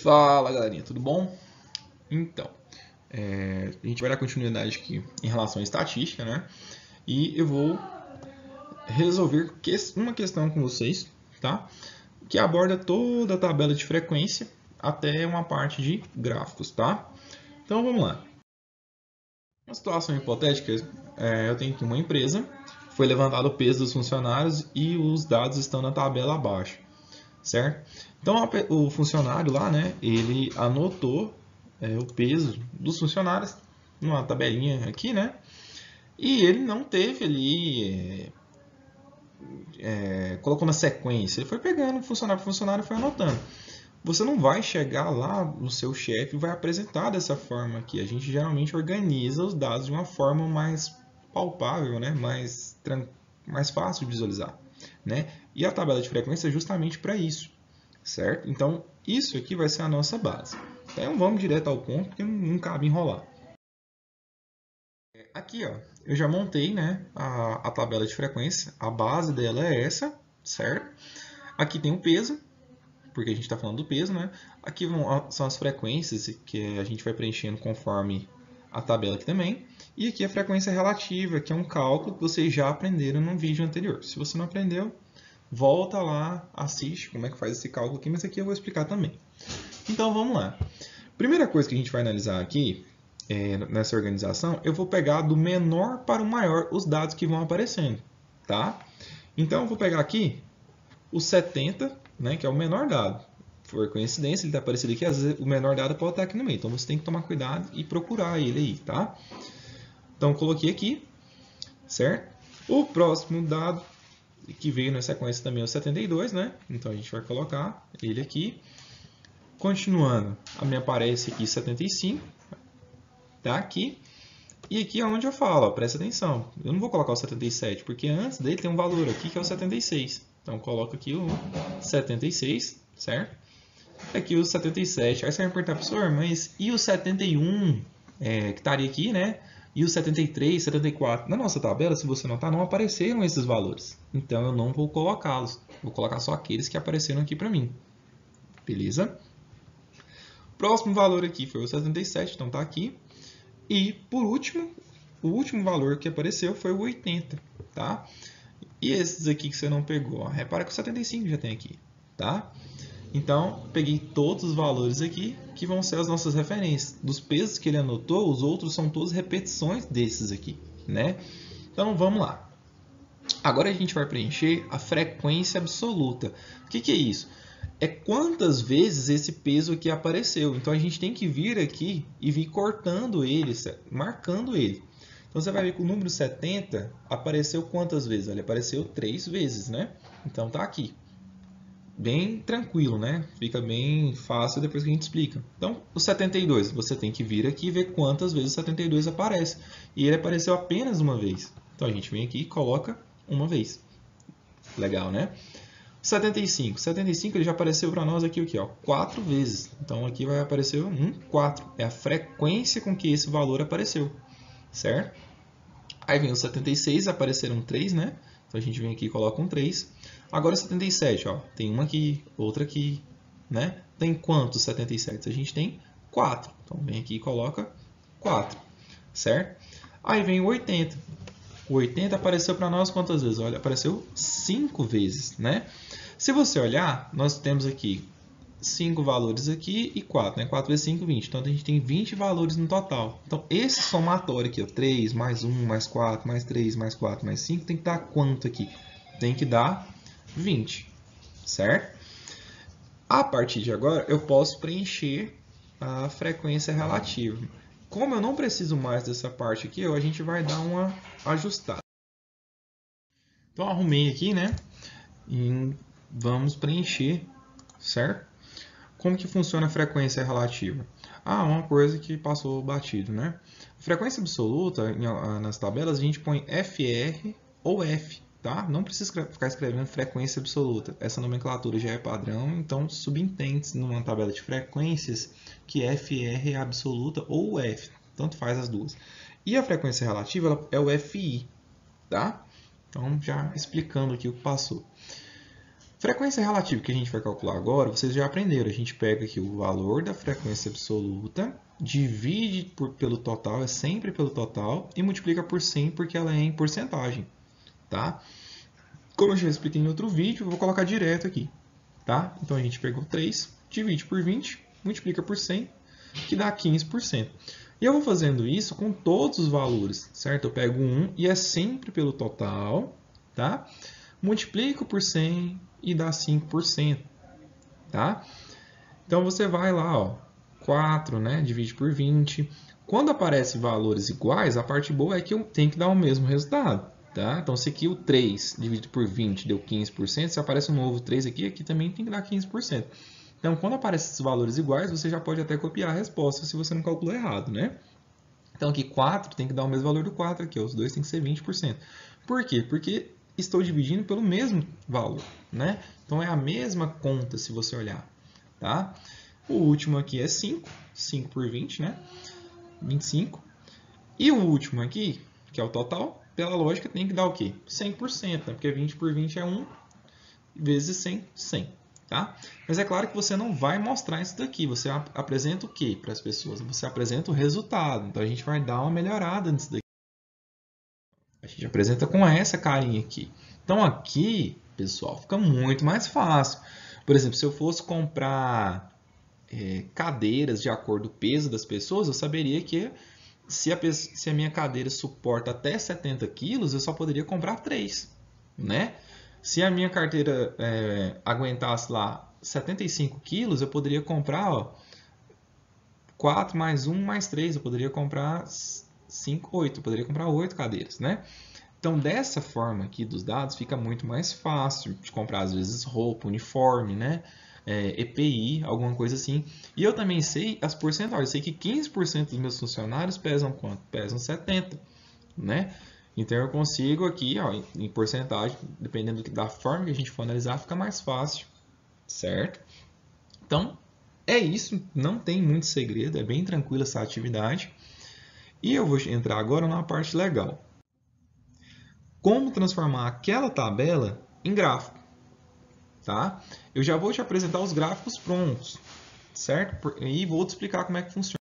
Fala galerinha, tudo bom? Então, a gente vai dar continuidade aqui em relação à estatística, né? E eu vou resolver uma questão com vocês, tá? Que aborda toda a tabela de frequência até uma parte de gráficos, tá? Então vamos lá. Uma situação hipotética, eu tenho aqui uma empresa, foi levantado o peso dos funcionários e os dados estão na tabela abaixo, certo? Então o funcionário lá, né, ele anotou o peso dos funcionários numa tabelinha aqui, né? E ele não teve ali, colocou na sequência, ele foi pegando funcionário por funcionário e foi anotando. Você não vai chegar lá no seu chefe e vai apresentar dessa forma aqui. A gente geralmente organiza os dados de uma forma mais palpável, né? mais fácil de visualizar. Né? E a tabela de frequência é justamente para isso, certo? Então, isso aqui vai ser a nossa base. Então, vamos direto ao ponto, porque não cabe enrolar. Aqui, ó, eu já montei, né, a tabela de frequência. A base dela é essa, certo? Aqui tem o peso, porque a gente está falando do peso, né? Aqui são as frequências que a gente vai preenchendo conforme a tabela aqui também. E aqui a frequência relativa, que é um cálculo que vocês já aprenderam no vídeo anterior. Se você não aprendeu, volta lá, assiste como é que faz esse cálculo aqui, mas aqui eu vou explicar também. Então vamos lá. Primeira coisa que a gente vai analisar aqui, nessa organização, eu vou pegar do menor para o maior os dados que vão aparecendo, tá? Então eu vou pegar aqui o 70, né, que é o menor dado. Por coincidência, ele está aparecendo aqui, às vezes o menor dado pode estar aqui no meio. Então você tem que tomar cuidado e procurar ele aí, tá? Então coloquei aqui, certo? O próximo dado que veio na sequência também é o 72, né? Então a gente vai colocar ele aqui. Continuando, me aparece aqui 75, tá aqui. E aqui é onde eu falo, ó, presta atenção. Eu não vou colocar o 77, porque antes dele tem um valor aqui que é o 76. Então eu coloco aqui o 76, certo? Aqui o 77. Aí você vai me perguntar, professor, mas e o 71 que estaria aqui, né? E o 73, 74? Na nossa tabela, se você notar, não apareceram esses valores. Então eu não vou colocá-los. Vou colocar só aqueles que apareceram aqui para mim. Beleza? Próximo valor aqui foi o 77, então está aqui. E, por último, o último valor que apareceu foi o 80, tá? E esses aqui que você não pegou, ó, repara que o 75 já tem aqui, tá? Então, peguei todos os valores aqui, que vão ser as nossas referências. Dos pesos que ele anotou, os outros são todas repetições desses aqui, né? Então, vamos lá. Agora a gente vai preencher a frequência absoluta. O que é isso? É quantas vezes esse peso aqui apareceu. Então a gente tem que vir aqui e vir cortando ele, marcando ele. Então você vai ver que o número 70 apareceu quantas vezes? Ele apareceu 3 vezes, né? Então tá aqui. Bem tranquilo, né? Fica bem fácil depois que a gente explica. Então, o 72, você tem que vir aqui e ver quantas vezes o 72 aparece. E ele apareceu apenas uma vez. Então a gente vem aqui e coloca uma vez. Legal, né? 75. 75 ele já apareceu para nós aqui, ó, 4 vezes. Então aqui vai aparecer 4. É a frequência com que esse valor apareceu, certo? Aí vem o 76, apareceram 3, né? Então a gente vem aqui e coloca um 3. Agora o 77, ó, tem uma aqui, outra aqui, né? Tem quantos 77? A gente tem 4. Então vem aqui e coloca 4, certo? Aí vem o 80. O 80 apareceu para nós quantas vezes? Olha, apareceu 5 vezes, né? Se você olhar, nós temos aqui 5 valores aqui e 4, né? 4 vezes 5, 20. Então, a gente tem 20 valores no total. Então, esse somatório aqui, ó, 3, mais 1, mais 4, mais 3, mais 4, mais 5, tem que dar quanto aqui? Tem que dar 20, certo? A partir de agora, eu posso preencher a frequência relativa. Como eu não preciso mais dessa parte aqui, a gente vai dar uma ajustada. Então, arrumei aqui, né? E vamos preencher, certo? Como que funciona a frequência relativa? Uma coisa que passou batido, né? Frequência absoluta, nas tabelas, a gente põe FR ou F, tá? Não precisa ficar escrevendo frequência absoluta. Essa nomenclatura já é padrão, então subentende-se numa tabela de frequências que FR é absoluta ou F, tanto faz as duas. E a frequência relativa é o FI, tá? Então, já explicando aqui o que passou. Frequência relativa que a gente vai calcular agora, vocês já aprenderam. A gente pega aqui o valor da frequência absoluta, divide pelo total, é sempre pelo total, e multiplica por 100 porque ela é em porcentagem. Tá? Como eu já expliquei em outro vídeo, eu vou colocar direto aqui. Tá? Então a gente pegou 3, divide por 20, multiplica por 100, que dá 15%. E eu vou fazendo isso com todos os valores, certo? Eu pego 1 e é sempre pelo total, tá? Multiplico por 100 e dá 5%, tá? Então você vai lá, ó, 4, né? Divide por 20. Quando aparecem valores iguais, a parte boa é que eu tenho que dar o mesmo resultado, tá? Então se aqui o 3 dividido por 20 deu 15%, se aparece um novo 3 aqui, aqui também tem que dar 15%. Então, quando aparecem esses valores iguais, você já pode até copiar a resposta se você não calculou errado, né? Então, aqui 4 tem que dar o mesmo valor do 4 aqui, ó, os dois tem que ser 20%. Por quê? Porque estou dividindo pelo mesmo valor, né? Então, é a mesma conta se você olhar, tá? O último aqui é 5, 5 por 20, né? 25. E o último aqui, que é o total, pela lógica tem que dar o quê? 100%, né? Porque 20 por 20 é 1, vezes 100, 100. Tá? Mas é claro que você não vai mostrar isso daqui. Você apresenta o que para as pessoas? Você apresenta o resultado. Então a gente vai dar uma melhorada nisso daqui. A gente apresenta com essa carinha aqui. Então aqui, pessoal, fica muito mais fácil. Por exemplo, se eu fosse comprar cadeiras de acordo com o peso das pessoas, eu saberia que se a minha cadeira suporta até 70 quilos, eu só poderia comprar 3, né? Se a minha carteira aguentasse lá 75 quilos, eu poderia comprar, ó, 4 mais 1 mais 3. Eu poderia comprar 5, 8. Eu poderia comprar 8 cadeiras, né? Então, dessa forma aqui dos dados, fica muito mais fácil de comprar, às vezes, roupa, uniforme, né? EPI, alguma coisa assim. E eu também sei as porcentagens. Eu sei que 15% dos meus funcionários pesam quanto? Pesam 70, né? Então eu consigo aqui, ó, em porcentagem, dependendo da forma que a gente for analisar, fica mais fácil, certo? Então é isso, não tem muito segredo, é bem tranquila essa atividade. E eu vou entrar agora na parte legal. Como transformar aquela tabela em gráfico, tá? Eu já vou te apresentar os gráficos prontos, certo? E vou te explicar como é que funciona.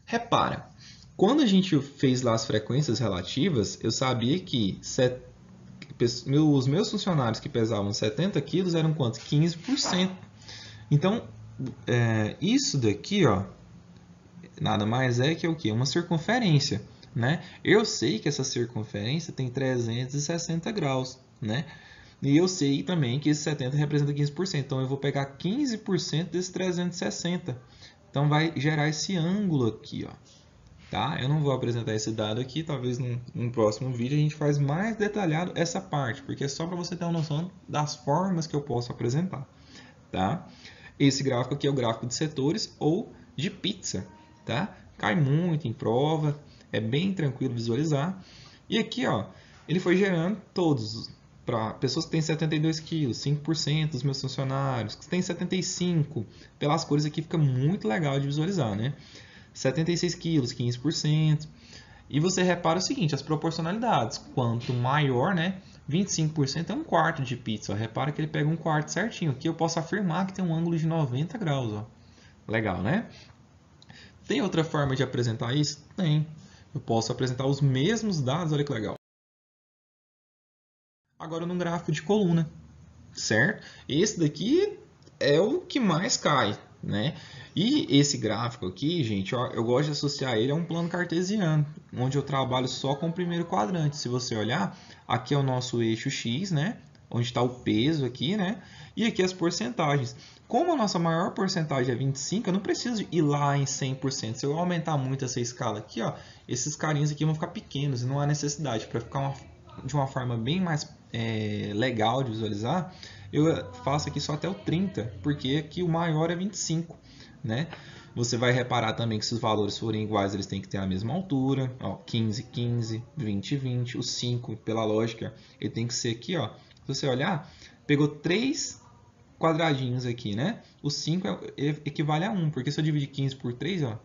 Repara, quando a gente fez lá as frequências relativas, eu sabia que os meus funcionários que pesavam 70 quilos eram quantos? 15%. Então, isso daqui, ó, nada mais é que o quê? Uma circunferência, né? Eu sei que essa circunferência tem 360 graus, né? E eu sei também que esse 70 representa 15%. Então, eu vou pegar 15% desse 360. Então, vai gerar esse ângulo aqui, ó. Tá? Eu não vou apresentar esse dado aqui, talvez num próximo vídeo a gente faz mais detalhado essa parte, porque é só para você ter uma noção das formas que eu posso apresentar. Tá? Esse gráfico aqui é o gráfico de setores ou de pizza. Tá? Cai muito em prova, é bem tranquilo visualizar. E aqui, ó, ele foi gerando todos, para pessoas que têm 72 quilos, 5% dos meus funcionários, que têm 75, pelas cores aqui fica muito legal de visualizar, né? 76 quilos, 15%. E você repara o seguinte, as proporcionalidades. Quanto maior, né? 25% é um quarto de pizza. Ó. Repara que ele pega um quarto certinho. Aqui eu posso afirmar que tem um ângulo de 90 graus. Ó. Legal, né? Tem outra forma de apresentar isso? Tem. Eu posso apresentar os mesmos dados. Olha que legal. Agora num gráfico de coluna. Certo? Esse daqui é o que mais cai, né? E esse gráfico aqui, gente, ó, eu gosto de associar ele a um plano cartesiano, onde eu trabalho só com o primeiro quadrante. Se você olhar, aqui é o nosso eixo X, né? Onde está o peso aqui, né? E aqui as porcentagens. Como a nossa maior porcentagem é 25, eu não preciso ir lá em 100%. Se eu aumentar muito essa escala aqui, ó, esses carinhos aqui vão ficar pequenos e não há necessidade. Para ficar de uma forma bem mais legal de visualizar, eu faço aqui só até o 30, porque aqui o maior é 25, né? Você vai reparar também que se os valores forem iguais, eles têm que ter a mesma altura, ó, 15, 15, 20, 20, o 5, pela lógica, ele tem que ser aqui, ó. Se você olhar, pegou 3 quadradinhos aqui, né? O 5 equivale a 1, porque se eu dividir 15 por 3, ó,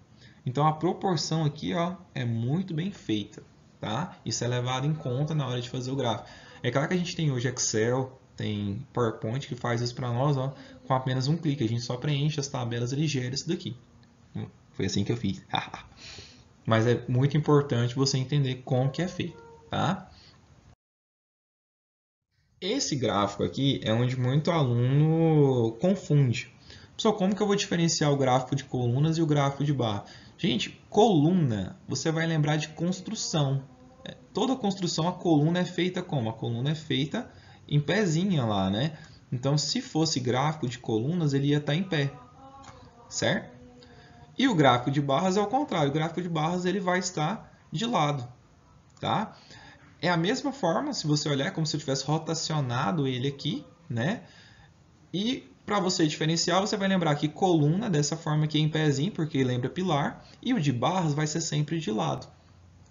então a proporção aqui, ó, é muito bem feita, tá? Isso é levado em conta na hora de fazer o gráfico. É claro que a gente tem hoje Excel, Tem PowerPoint que faz isso para nós, ó, com apenas um clique. A gente só preenche as tabelas e ele gera isso daqui. Foi assim que eu fiz. Mas é muito importante você entender como que é feito, tá? Esse gráfico aqui é onde muito aluno confunde. Pessoal, como que eu vou diferenciar o gráfico de colunas e o gráfico de barra? Gente, coluna, você vai lembrar de construção. Toda construção, a coluna é feita como? A coluna é feita em pezinha lá, né? Então, se fosse gráfico de colunas, ele ia estar em pé, certo? E o gráfico de barras é o contrário. O gráfico de barras ele vai estar de lado, tá? É a mesma forma, se você olhar, como se eu tivesse rotacionado ele aqui, né? E para você diferenciar, você vai lembrar que coluna, dessa forma aqui em pezinho, porque lembra pilar, e o de barras vai ser sempre de lado,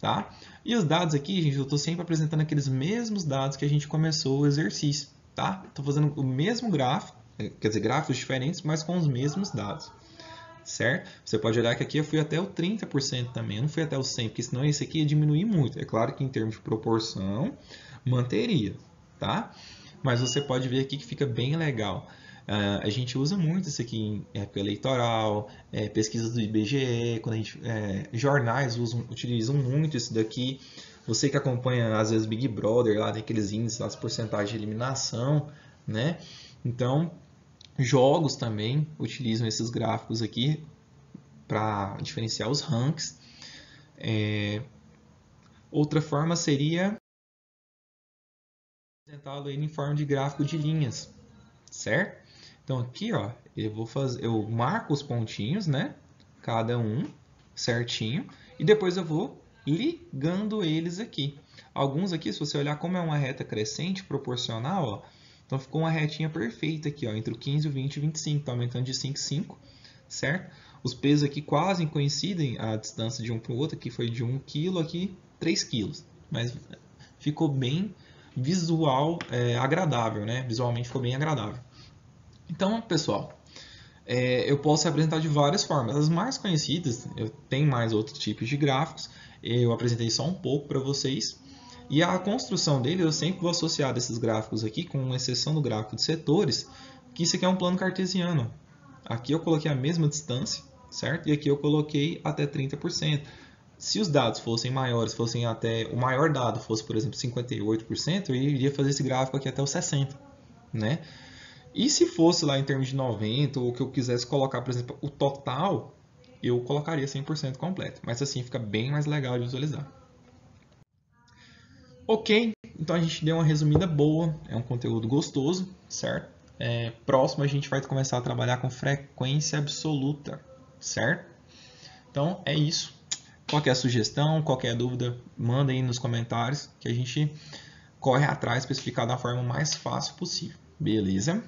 tá? E os dados aqui, gente, eu estou sempre apresentando aqueles mesmos dados que a gente começou o exercício, tá? Estou fazendo o mesmo gráfico, quer dizer, gráficos diferentes, mas com os mesmos dados, certo? Você pode olhar que aqui eu fui até o 30% também, eu não fui até o 100%, porque senão esse aqui ia diminuir muito. É claro que em termos de proporção, manteria, tá? Mas você pode ver aqui que fica bem legal. A gente usa muito isso aqui em época eleitoral, pesquisas do IBGE, quando a gente, jornais utilizam muito isso daqui. Você que acompanha, às vezes, Big Brother, lá tem aqueles índices, as porcentagens de eliminação, né? Então, jogos também utilizam esses gráficos aqui para diferenciar os ranks. Outra forma seria apresentá-lo em forma de gráfico de linhas, certo? Então aqui, ó, eu marco os pontinhos, né? Cada um certinho e depois eu vou ligando eles aqui. Alguns aqui, se você olhar como é uma reta crescente proporcional, ó, então ficou uma retinha perfeita aqui, ó, entre o 15, o 20 e o 25, está aumentando de 5 em 5, certo? Os pesos aqui quase coincidem, a distância de um para o outro, aqui foi de 1 kg, aqui 3 kg, mas ficou bem visual, agradável, né? Visualmente ficou bem agradável. Então, pessoal, eu posso apresentar de várias formas. As mais conhecidas, eu tenho mais outros tipos de gráficos, eu apresentei só um pouco para vocês. E a construção dele eu sempre vou associar desses gráficos aqui, com exceção do gráfico de setores, que isso aqui é um plano cartesiano. Aqui eu coloquei a mesma distância, certo? E aqui eu coloquei até 30%. Se os dados fossem maiores, fossem até o maior dado fosse, por exemplo, 58%, eu iria fazer esse gráfico aqui até o 60%, né? E se fosse lá em termos de 90, ou que eu quisesse colocar, por exemplo, o total, eu colocaria 100% completo. Mas assim fica bem mais legal de visualizar. Ok, então a gente deu uma resumida boa, é um conteúdo gostoso, certo? Próximo a gente vai começar a trabalhar com frequência absoluta, certo? Então é isso. Qualquer sugestão, qualquer dúvida, manda aí nos comentários que a gente corre atrás para explicar da forma mais fácil possível. Beleza?